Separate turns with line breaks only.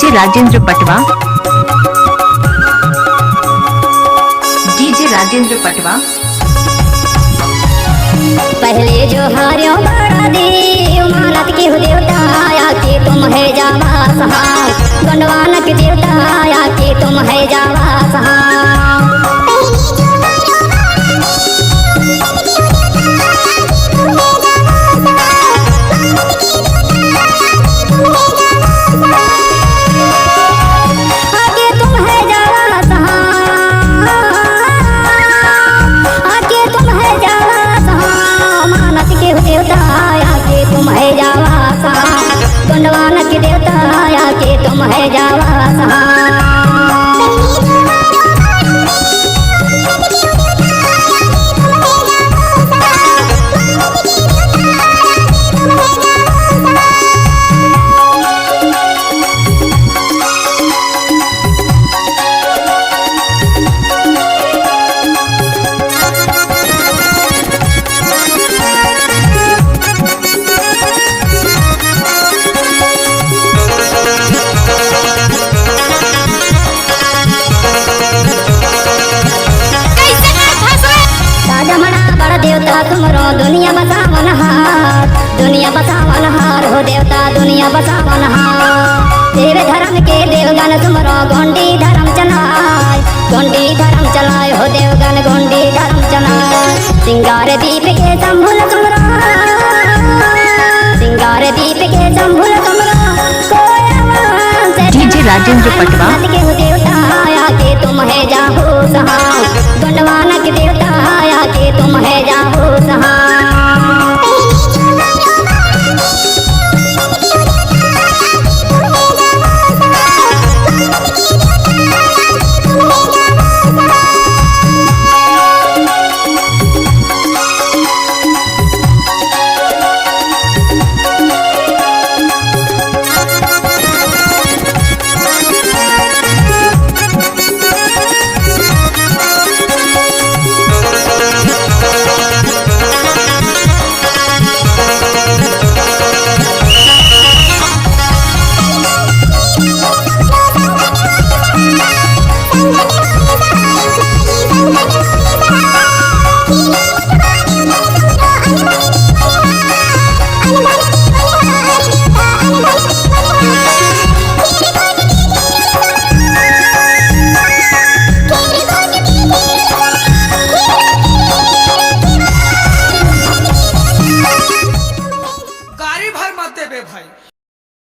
DJ Rajendra पटवा, DJ Rajendra पटवा।
पहले जो हार्यो बड़ा देव मानत के हो देवता आया के तुम है जावा सहाय, गंडवान के देवता आया के तुम है जावा सहाय। गंडवान के देवता आया के तुम है जावा सहाय। देवता तुमरो दुनिया बसावन हार, दुनिया बसावन हार हो देवता दुनिया बसावन हार। तेरे धर्म के देवगन तुमरो गोंडी धर्म चलाए, गोंडी धर्म चलाए हो देवगन गोंडी धर्म चलाए। सिंगार दीप के शंभुल तुमरो, सिंगार दीप के शंभुल तुमरो
डीजे राजेंद्र पटवा
के हो देवता आया के तुम है जाहो सहाय, गंडवान के देवता आया के तुम है जाहो सहाय।
गाड़ी भर मत देबे भाई।